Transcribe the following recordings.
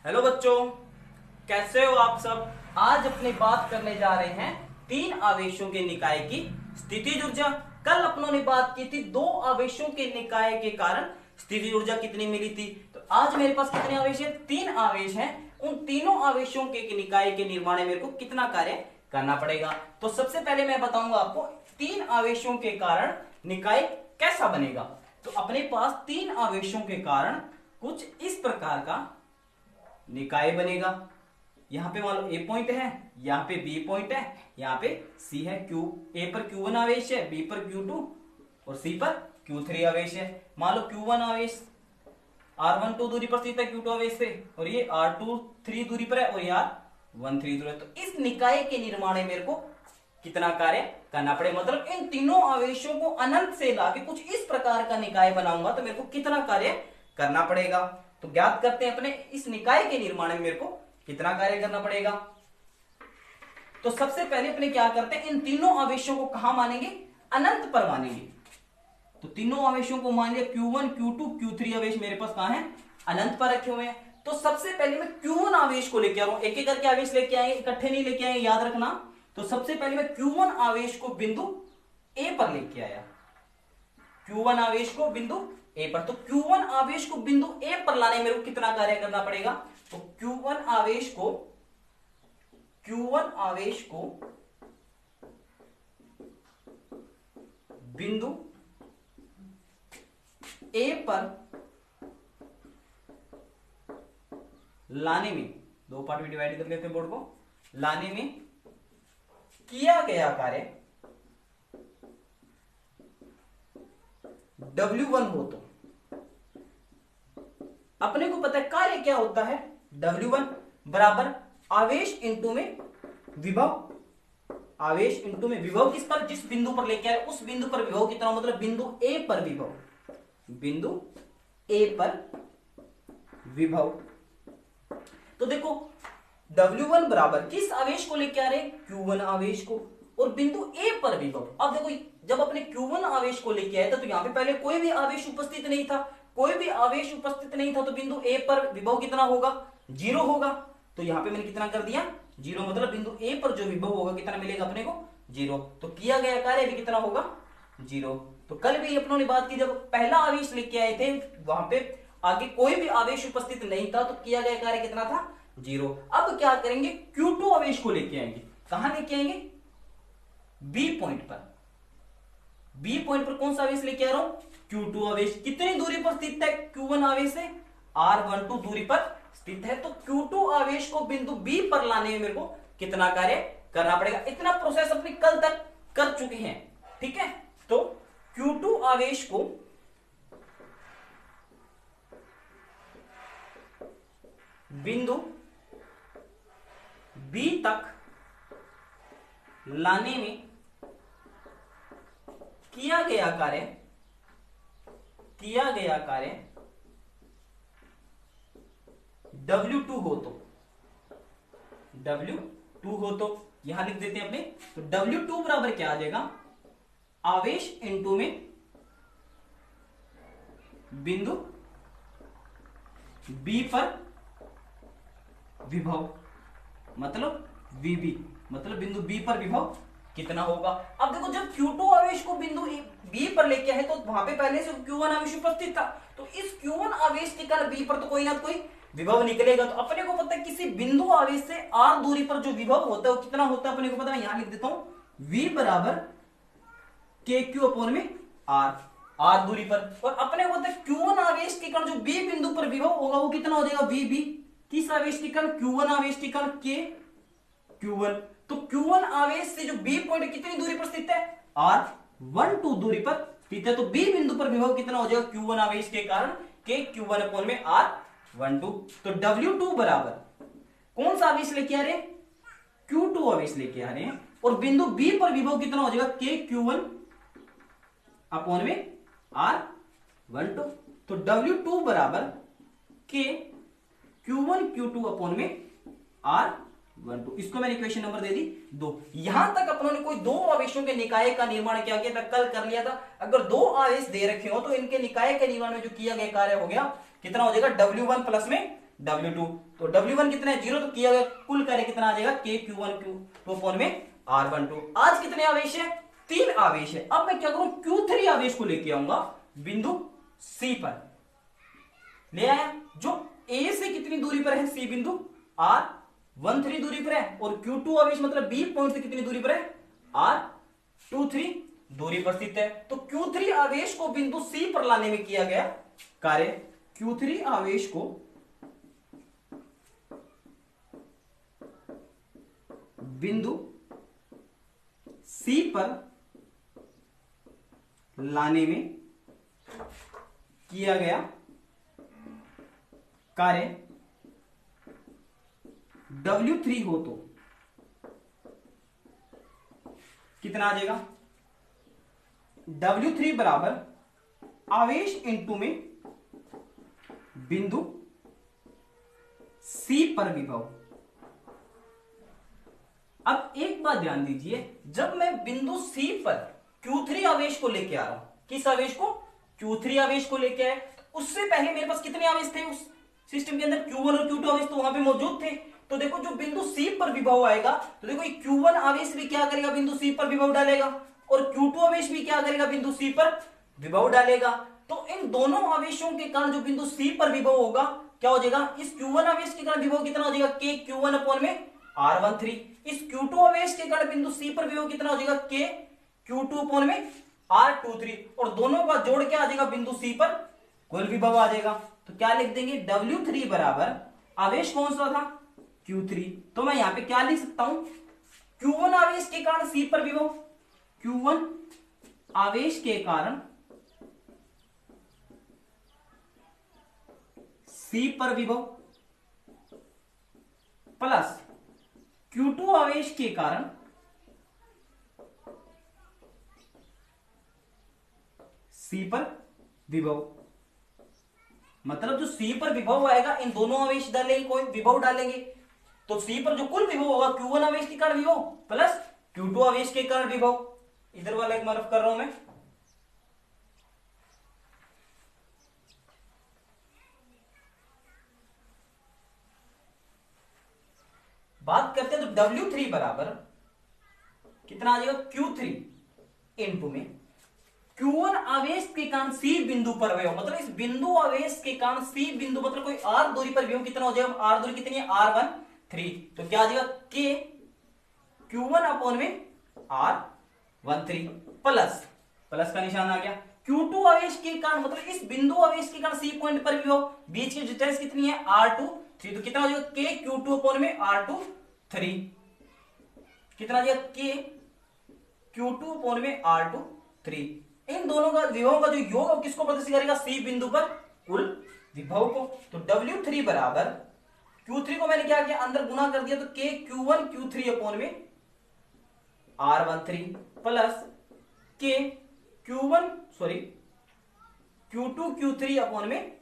Hello बच्चों, कैसे हो आप सब। आज अपनी बात करने जा रहे हैं तीन आवेशों के निकाय की स्थितिज ऊर्जा। कल अपनों ने बात की थी दो आवेशों के निकाय के कारण स्थितिज ऊर्जा कितनी मिली थी। तो आज मेरे पास कितने आवेश हैं? तीन आवेश हैं। उन तीनों आवेशों के निकाय के निर्माण में मेरे को कितना कार्य करना पड़ेगा। तो सबसे पहले मैं बताऊंगा आपको तीन आवेशों के कारण निकाय कैसा बनेगा। तो अपने पास तीन आवेशों के कारण कुछ इस प्रकार का निकाय बनेगा। यहां पे मान लो ए पॉइंट है, यहां पे बी पॉइंट है, यहां पे सी है। क्यू ए पर Q1 आवेश है, बी पर Q2 और सी पर Q3 आवेश है। मान लो Q1 आवेश R12 दूरी पर स्थित है Q2 आवेश से, और ये R23 दूरी पर है और ये R13 दूरी है। तो इस निकाय के निर्माण में मेरे को कितना कार्य करना पड़े, मतलब इन तीनों आवेशों को अनंत से लाके कुछ इस प्रकार का निकाय बनाऊंगा तो मेरे को कितना कार्य करना पड़ेगा। तो ज्ञात करते हैं अपने इस निकाय के निर्माण में मेरे को कितना कार्य करना पड़ेगा। तो सबसे पहले अपने क्या करते हैं, इन तीनों आवेशों को कहां मानेंगे? अनंत पर मानेंगे। तो तीनों आवेशों को मान लिया Q1 Q2 Q3 आवेश मेरे पास कहां है? अनंत पर रखे हुए हैं। तो सबसे पहले मैं Q1 आवेश को लेके आ रहा हूं, एक एक करके आवेश लेके आएंगे, इकट्ठे नहीं लेके आएंगे, याद रखना। तो सबसे पहले मैं Q1 आवेश को बिंदु A पर लेके आया, Q1 आवेश को बिंदु A पर। तो Q1 आवेश को बिंदु A पर लाने में मेरे को कितना कार्य करना पड़ेगा? तो Q1 आवेश को बिंदु A पर लाने में, दो पार्ट में डिवाइड कर लेते हैं बोर्ड को, लाने में किया गया कार्य W1 हो। तो अपने को पता है कार्य क्या होता है, W1 बराबर आवेश इंटू में विभव। आवेश इंटू में विभव किस पर? जिस बिंदु पर लेके आए उस बिंदु पर विभव कितना, मतलब बिंदु A पर विभव, बिंदु A पर विभव। तो देखो W1 बराबर किस आवेश को लेके आ रहे हैं? Q1 आवेश को, और बिंदु A पर विभव। अब देखो जब अपने Q1 आवेश को लेके आए थे तो यहां पे पहले कोई भी आवेश उपस्थित नहीं था, कोई भी आवेश उपस्थित नहीं था, तो बिंदु A पर विभव कितना होगा? 0 होगा। तो यहां पे मैंने कितना कर दिया? 0, मतलब बिंदु A पर जो विभव होगा कितना मिलेगा अपने को? 0। तो किया गया कार्य भी कितना होगा? 0। तो कल भी अपनों ने बात की, जब पहला आवेश लेके आए थे वहां पे आगे कोई भी आवेश उपस्थित नहीं था, तो किया गया कार्य कितना था? 0। अब क्या करेंगे, Q2 आवेश को लेके आएंगे। कहां लेके आएंगे? B पॉइंट पर। B पॉइंट पर कौन सा आवेश लेके आ रहा हूं? Q2 आवेश। कितनी दूरी पर स्थित है Q1 आवेश से? R12 दूरी पर स्थित है। तो Q2 आवेश को बिंदु B पर लाने में मेरे को कितना कार्य करना पड़ेगा? इतना प्रोसेस अपने कल तक कर चुके हैं, ठीक है। तो Q2 आवेश को बिंदु B तक लाने में किया गया कार्य W2 हो। तो W2 हो तो यहां लिख देते हैं अपने। तो W2 बराबर क्या आ जाएगा? आवेश इंटू में बिंदु B पर विभव, मतलब VB, मतलब बिंदु B पर विभव कितना होगा। अब देखो जब Q2 आवेश को बिंदु B पर लेके आए तो वहां पे पहले से Q1 आवेश उपस्थित था, तो इस Q1 आवेश के कारण B पर तो कोई ना कोई विभव निकलेगा। तो अपने को पता है किसी बिंदु आवेश से R दूरी पर जो विभव होता है वो कितना होता है अपने को पता है। यहां लिख देता हूं V बराबर KQ अपॉन में R दूरी पर। और अपने को पता है Q1 आवेश के कारण जो B बिंदु पर विभव होगा वो कितना हो जाएगा? VB। किस आवेश के कारण? Q1 आवेश के कारण KQ1। तो Q1 आवेश से जो B पॉइंट कितनी दूरी पर स्थित है? R12 दूरी पर स्थित है। तो B बिंदु पर विभव कितना हो जाएगा Q1 आवेश के कारण? KQ1 अपॉन में R12। तो W2 बराबर कौन सा आवेश लेके आ रहे हैं? Q2 आवेश लेके आ रहे हैं, और बिंदु B पर विभव कितना हो जाएगा? KQ1 अपॉन में R12। तो W2 बराबर KQ1 Q2 अपॉन में R12। इसको मैंने इक्वेशन नंबर दे दी 2। यहां तक अपनों ने कोई दो आवेशों के निकाय का निर्माण क्या किया था, कल कर लिया था। अगर दो आवेश दे रखे हो तो इनके निकाय के निर्माण में जो किया गया कार्य हो गया कितना हो जाएगा? W1 प्लस में W2। तो W1 कितना है 0, तो किया गया कुल कार्य कितना आ जाएगा K Q1 Q2 में R12। आज कितने आवेश है 3 आवेश है। अब मैं क्या करूं Q3 आवेश को लेके आऊंगा बिंदु C पर, ले आया जो A से कितनी दूरी पर है C बिंदु R13 दूरी पर है, और Q2 आवेश मतलब B पॉइंट से कितनी दूरी पर है R23 दूरी पर स्थित है। तो Q3 आवेश को बिंदु C पर लाने में किया गया कार्य, Q3 आवेश को बिंदु C पर लाने में किया गया कार्य W3 हो तो कितना आ जाएगा W3 बराबर आवेश इनटू में बिंदु C पर विभव। अब एक बात ध्यान दीजिए, जब मैं बिंदु C पर Q3 आवेश को लेके आ रहा हूं, किस आवेश को Q3 आवेश को लेके आए, उससे पहले मेरे पास कितने आवेश थे उस सिस्टम के अंदर Q1 और Q2 आवेश तो वहां पे मौजूद थे। तो देखो जो बिंदु C पर विभव आएगा, तो देखो ये Q1 आवेश भी क्या करेगा बिंदु C पर विभव डालेगा, और Q2 आवेश भी क्या करेगा बिंदु C पर विभव डालेगा। तो इन दोनों आवेशों के कारण जो बिंदु C पर विभव होगा क्या हो जाएगा, इस Q1 आवेश के कारण विभव कितना हो जाएगा K Q1 अपॉन में R13, इस Q2 आवेश के कारण बिंदु C पर विभव कितना हो जाएगा K Q2 अपॉन में R23, और दोनों का जोड़ क्या आ जाएगा बिंदु C पर कुल विभव आ जाएगा। तो क्या लिख देंगे W3 बराबर आवेश कौन सा था Q3, तो मैं यहां पे क्या लिख सकता हूं Q1 आवेश के कारण C पर विभव, Q1 आवेश के कारण C पर विभव प्लस Q2 आवेश के कारण C पर विभव। मतलब जो C पर विभव आएगा इन दोनों आवेश डालेंगे, कोई विभव डालेंगे, तो C पर जो कुल विभव होगा Q1 आवेश के कारण विभव प्लस Q2 आवेश के कारण विभव। इधर वाला एक मार्क कर रहा हूं मैं। बात करते हैं तो W3 बराबर कितना आ जाएगा Q3 इनटू में Q1 आवेश के कारण C बिंदु पर विभव, मतलब इस बिंदु आवेश के कारण C बिंदु मतलब कोई R दूरी पर विभव कितना हो जाएगा, R दूरी कितनी है R13, तो क्या आ जाएगा K Q1 अपॉन में R13 प्लस प्लस का निशान आ गया Q2 आवेश के कारण मतलब इस बिंदु आवेश के कारण C पॉइंट पर विभव, बीच की डिस्टेंस कितनी है R23, तो कितना हो जाएगा K Q2 अपॉन में R23, कितना आ जाएगा K Q2 अपॉन में R23। इन दोनों का विभव का जो योग अब किसको प्रदर्शित करेगा C बिंदु पर कुल विभव को। तो W3 बराबर Q3 को मैंने क्या किया अंदर गुना कर दिया, तो K Q1 Q3 अपॉन में R13 plus K Q2 Q3 upon में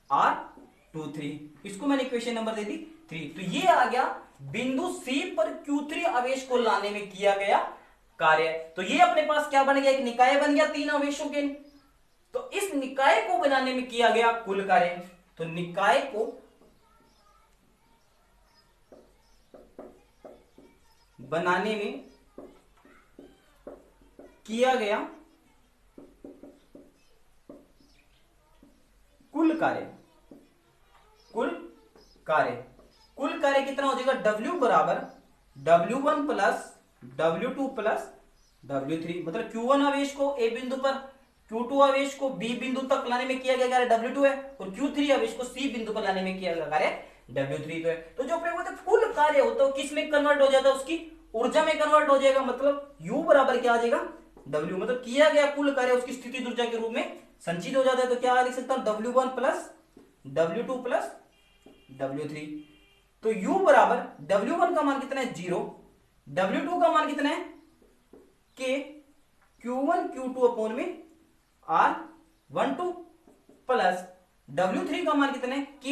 R23, इसको मैंने इक्वेशन नंबर दे दी 3। तो ये आ गया बिंदु C पर Q3 आवेश को लाने में किया गया कार्य। तो ये अपने पास क्या बन गया, एक निकाय बन गया 3 आवेशों के। तो इस निकाय को बनाने में किया गया कुल कार्य, तो निकाय को बनाने में किया गया कुल कार्य, कुल कार्य कितना हो जाएगा W बराबर W1 plus W2 plus W3, मतलब Q1 आवेश को A बिंदु पर, Q2 आवेश को B बिंदु तक लाने में किया गया कार्य W2 है, और Q3 आवेश को C बिंदु पर लाने में किया गया कार्य W3 तो है। तो जो अपने बोलते कुल कार्य होता है किस में कन्वर्ट हो जाता है, उसकी ऊर्जा में कन्वर्ट हो जाएगा, मतलब U बराबर क्या आ जाएगा W, मतलब किया गया कुल कार्य उसकी स्थिति ऊर्जा के रूप में संचित हो जाता है। तो क्या लिख सकता हूं W1 plus W2 plus W3, तो U बराबर W1 का मान कितना है 0, W2 का मान कितना है K Q1 Q2 अपॉन में R12 प्लस W3 का मान कितना है K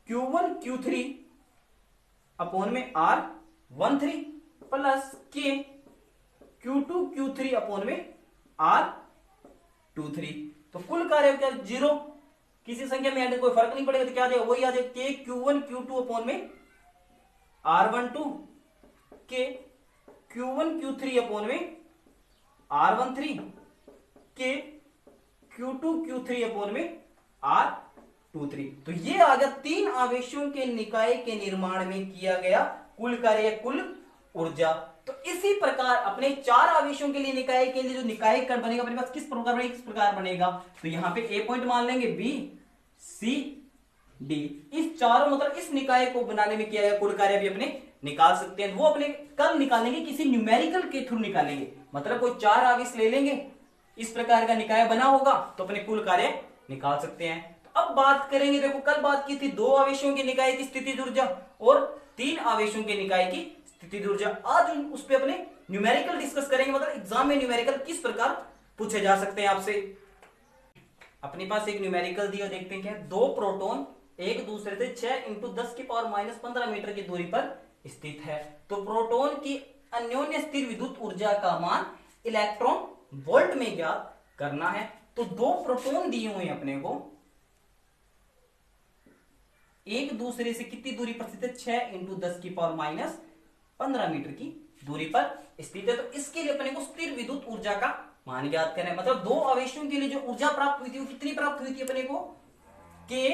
Q1 Q3 अपॉन में R13 plus K Q2 Q3 upon में R23। तो कुल कार्य क्या 0, किसी संख्या में ऐड कोई फर्क नहीं पड़ेगा, तो क्या आ जाएगा, वही आ जाएगा के Q1 Q2 अपॉन में R12 के Q1 Q3 अपॉन में R13 के Q2 Q3 अपॉन में R23। तो ये आ गया तीन आवेशों के निकाय के निर्माण में किया गया कुल कार्य, कुल ऊर्जा। तो इसी प्रकार अपने चार आवेशों के लिए निकाय के लिए जो निकाय कण बनेगा अपने पास किस प्रकार बनेगा, किस प्रकार बनेगा, तो यहां पे ए पॉइंट मान लेंगे, बी सी डी, इस चारों मतलब इस निकाय को बनाने में किया गया कुल कार्य भी अपने निकाल सकते हैं। वो अपने कल निकालेंगे, किसी न्यूमेरिकल के थ्रू निकालेंगे, मतलब कोई चार आवेश ले लेंगे, इस प्रकार का निकाय बना होगा तो अपने कुल कार्य निकाल सकते हैं। तो अब बात करेंगे, देखो कल बात की थी दो आवेशों के निकाय की स्थितिज ऊर्जा और तीन आवेशों के निकाय की स्थितिज ऊर्जा। आज उस पे अपने न्यूमेरिकल डिस्कस करेंगे, मतलब एग्जाम में न्यूमेरिकल किस प्रकार पूछे जा सकते हैं आपसे। अपने पास एक न्यूमेरिकल दिया, देखते हैं क्या, दो प्रोटॉन एक दूसरे से 6 × 10⁻15 मीटर की दूरी पर स्थित है। तो प्रोटॉन की अन्योन्य स्थिर विद्युत ऊर्जा का मान इलेक्ट्रॉन वोल्ट में ज्ञात करना है। तो दो प्रोटॉन दिए हुए अपने को, एक दूसरे से कितनी दूरी पर स्थित है, 6 × 10⁻15 मीटर की दूरी पर स्थित है। तो इसके लिए अपने को स्थिर विद्युत ऊर्जा का मान ज्ञात करना है, मतलब दो आवेशों के लिए जो ऊर्जा प्राप्त हुई थी वो कितनी प्राप्त हुई थी अपने को, के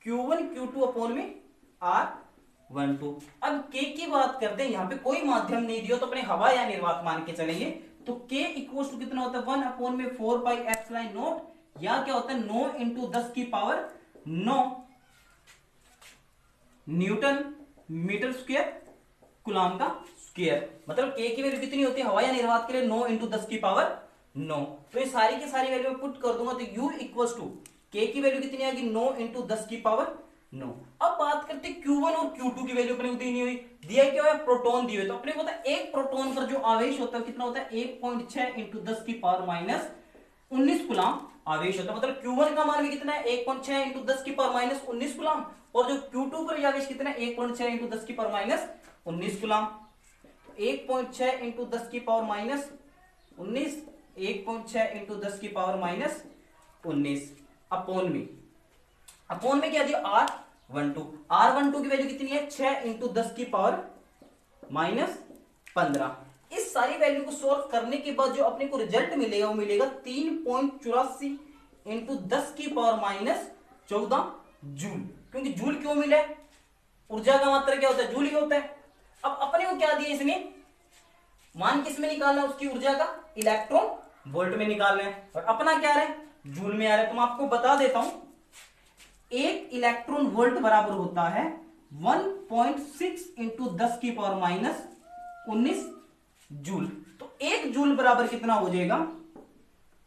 Q1 Q2 अपॉन में R12। अब के की बात करते हैं, यहां पे कोई माध्यम नहीं दिया तो अपने हवा या निर्वात मान के चलेंगे। तो के इक्वल टू कितना होता है, 1 अपॉन में 4πε0, या क्या होता है 9 × 10⁻9 न्यूटन मीटर स्क्वायर कूलम का स्क्वायर। मतलब के की वैल्यू कितनी होती है हवा या निर्वात के लिए, 9 × 10⁻9। तो ये सारी की सारी वैल्यू पुट कर दूंगा, तो U इक्वल टू के की वैल्यू कितनी आएगी, 9 × 10⁻9। अब बात करते हैं Q1 और Q2 की वैल्यू अपने को दी नहीं हुई, दिया क्या हुआ है, प्रोटॉन दिए हुए। तो अपने को पता है एक प्रोटॉन पर जो आवेश होता है कितना होता है, 1.6 × 10⁻19 कूलम आवेश होता है। मतलब Q1 का मान भी कितना है, 1.6 × 10⁻19 कूलम, और जो Q2 पर आवेश कितना है, 1.6 × 10⁻19 कूलम। 1.6 × 10⁻19 1.6 × 10⁻19 अपॉन में क्या दिया, R12 की वैल्यू कितनी है, 6 × 10⁻15। इस सारी वैल्यू को सॉल्व करने के बाद जो अपने को रिजल्ट मिलेगा वो मिलेगा 3.84 × 10⁻14 जूल। क्योंकि जूल क्यों मिला है, ऊर्जा का मात्रा क्या होता है, जूल ही होता है। अब अपने को क्या दिया इसने, मान किस में निकालना है उसकी ऊर्जा का, इलेक्ट्रॉन वोल्ट में निकालना है, और अपना क्या आ रहा है, जूल में आ रहा है। तो मैं आपको बता देता हूं, एक इलेक्ट्रॉन वोल्ट बराबर होता है 1.6 × 10⁻19 जूल। तो एक जूल बराबर कितना हो जाएगा,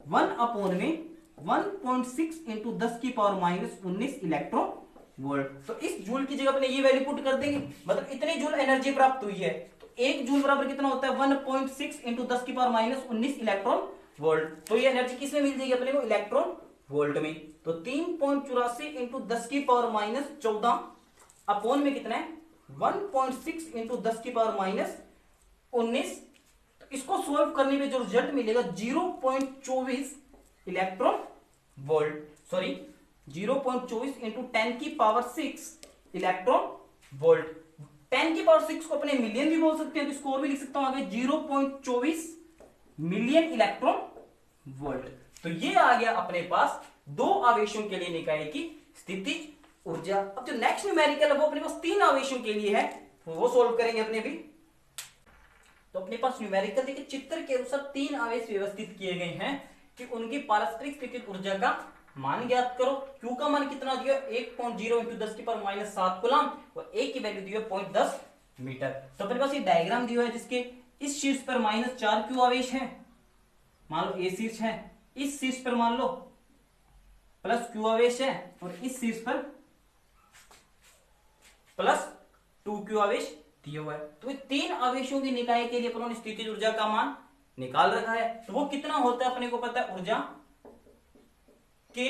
1 अपॉन में 1.6 × 10⁻19 इलेक्ट्रॉन वोल्ट। तो इस जूल की जगह अपने ये वैल्यू पुट कर देंगे, मतलब इतनी जूल एनर्जी प्राप्त हुई है। तो एक जूल बराबर कितना होता है, 1.6 × 10⁻19 इलेक्ट्रॉन वोल्ट। तो ये एनर्जी किसमें मिल जाएगी अपने को, इलेक्ट्रॉन वोल्ट में। तो 3.84 × 10⁻14 अपॉन में कितना है, 1.6 × 10⁻19। तो इसको सोल्व करने में जो रिजल्ट मिलेगा 0.24 electron volt, sorry 0.24 × 10⁻6 electron volt. 10⁻6 को अपने मिलियन भी बोल सकते हैं, तो इसको और भी लिख सकता हूं आगे, 0.24 मिलियन इलेक्ट्रॉन वोल्ट। तो ये आ गया अपने पास दो आवेशों के लिए निकाय की स्थिति ऊर्जा। अब जो नेक्स्ट न्यूमेरिकल है वो अपने पास तीन आवेशों के लिए है, वो सोल्व करेंगे अपने भी। तो अपने पास न्यूमेरिकल देखिए, चित्र के अनुसार तीन आवेश व्यवस्थित किए गए हैं कि उनकी पारस्परिक स्थिति ऊर्जा का मान ज्ञात करो। Q का मान कितना दिया, 1.0 × 10⁻7 कूलम, और A की वैल्यू दी है 0.10 मीटर। तो अपने पास ये डायग्राम दिया है जिसके इस शीर्ष पर -4Q आवेश है, मान लो A शीर्ष है, इस शीर्ष पर मान लो +Q आवेश है, और इस शीर्ष पर +2Q आवेश दिया हुआ है। तो ये तीन आवेशों की निकाय के लिए अपने स्थितिज ऊर्जा का मान निकाल रखा है। तो वो कितना होता है अपने को पता है, ऊर्जा के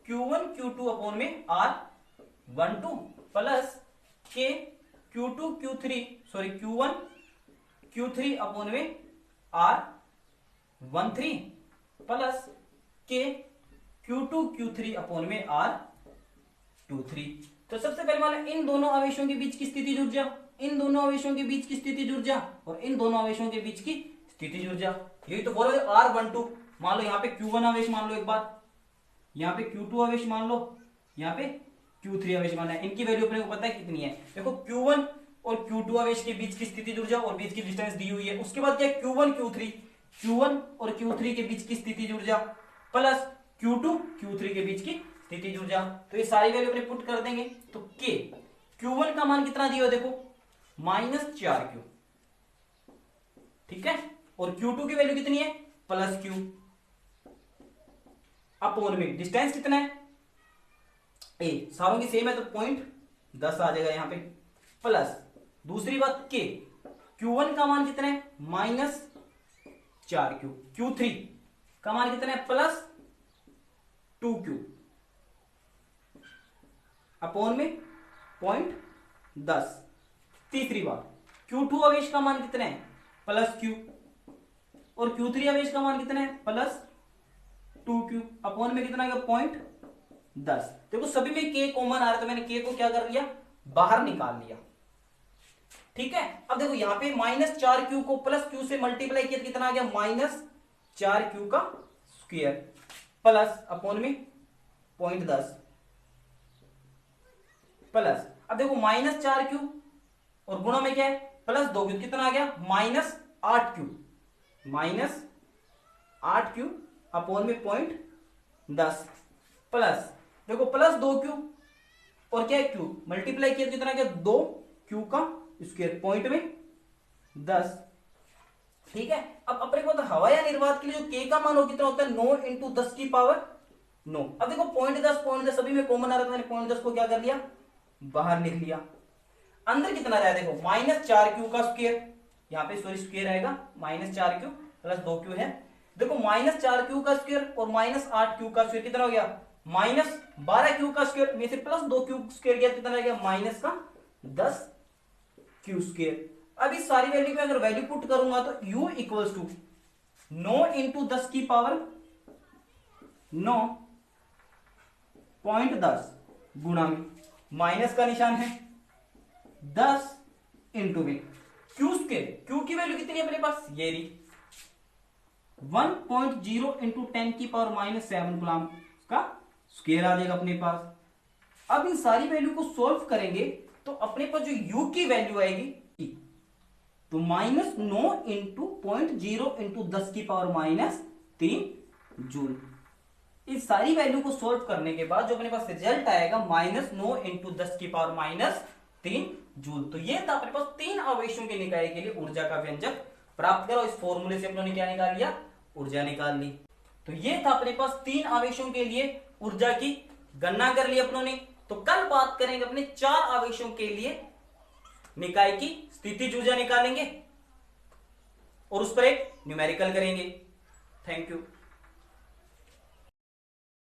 Q1 Q2 अपॉन में R12 प्लस के Q1 Q3 अपॉन में R13 प्लस के Q2 Q3 अपॉन में R23। तो सबसे पहले मान लो इन दोनों आवेशों के बीच की स्थितिज ऊर्जा, इन दोनों आवेशों के बीच की स्थितिज ऊर्जा और इन दोनों आवेशों के बीच की स्थितिज ऊर्जा, यही तो बोलो R12। मान लो यहाँ पे Q1 आवेश मान लो एक बार, यहाँ पे Q2 आवेश मान लो, यहाँ पे Q3 आवेश माना है। इनकी वैल्यू अपने को पता है कितनी है। देखो Q1 और Q2 आवेश के बीच की स्थितिज ऊर्जा और बीच की डिस्टेंस दी हुई है। उसके बाद क्या Q1 और Q3 के बीच की स्थितिज ऊर्जा प्लस Q2 Q3 के बीच की स्थितिज ऊर्जा। तो ये सारी वैल्यू अपने पुट कर देंगे तो K Q1 का मान कितना दिया देखो -4Q, ठीक है, और Q2 की वैल्यू कितनी है +Q, अपॉन में डिस्टेंस कितना है A, सारों की सेम है तो 0.10 आ जाएगा यहाँ पे, प्लस दूसरी बात K Q1 का मान कितना है -4Q, Q3 का मान कितना है +2Q, अपॉन में 0.10। तीसरी बात Q2 आवेश का मान कितना है +Q और Q3 आवेश का मान कितना है +2Q, अपॉन में कितना आ गया 0.10। देखो सभी में K कॉमन आ रहा है तो मैंने K को क्या कर लिया बाहर निकाल लिया, ठीक है। अब देखो यहाँ पे -4Q को +Q से मल्टीप्लाई किया कितना आ गया -4Q का स्क्वायर प्लस अपॉन में 0.10 प्लस, अब देखो -4Q और गुणा में क्या है +2Q, कितना आ गया -8Q अपॉन में 0.10 प्लस देखो +2Q और क्या है Q मल्टीप्लाई किया कितना आ गया 2Q का स्क्वायर पॉइंट में 10, ठीक है। अब अपने को तो हवा या निर्वात के लिए जो K का मान हो कितना होता है 9 × 10 की पावर 9। अब देखो 0.10 सभी में कॉमन आ रहा है तो मैंने 0.10 को क्या कर लिया बाहर लिख लिया। अंदर कितना रहा है देखो -4Q का स्क्वायर, यहाँ पे सॉरी स्क्वायर आएगा -4Q + 2Q है। देखो -4Q का स्क्वायर और -8Q का स्क्वायर कितना हो गया -12Q का स्क्वायर में से +2Q स्क्वायर गया कितना रह गया -10Q स्क्वायर। अब इस सारी वैल्यू में अगर वैल्यू पुट करूंगा तो U इक्वल्स टू 9 × 10 की पावर 9 0.10 गुणा में माइनस का निशान है 10 इंटू में Q स्क्वायर, Q की वैल्यू कितनी है अपने पास ये रही 1.0 × 10 की पावर -7 गुलाम का स्क्वायर आ जाएगा अपने पास। अब इन सारी वैल्यू को सॉल्व करेंगे तो अपने पास जो U की वैल्यू आएगी तो -9 × 0.0 × 10 की पावर -3 जूल। इस सारी वैल्यू को सॉल्व करने के बाद जो अपने पास रिजल्ट आएगा -9 × 10 की पावर -3 जूल। तो ये था अपने पास 3 आवेशों के निकाय के लिए ऊर्जा का व्यंजक प्राप्त करो। इस फॉर्मूले से अपनों ने क्या निकाल लिया ऊर्जा निकाल ली। तो ये था अपने पास 3 आवेशों के लिए ऊर्जा की गणना कर ली अपनों ने। तो कल बात करेंगे अपने 4 आवेशों के लिए निकाय की स्थितिज ऊर्जा निकालेंगे और उस पर एक न्यूमेरिकल करेंगे। Thank you.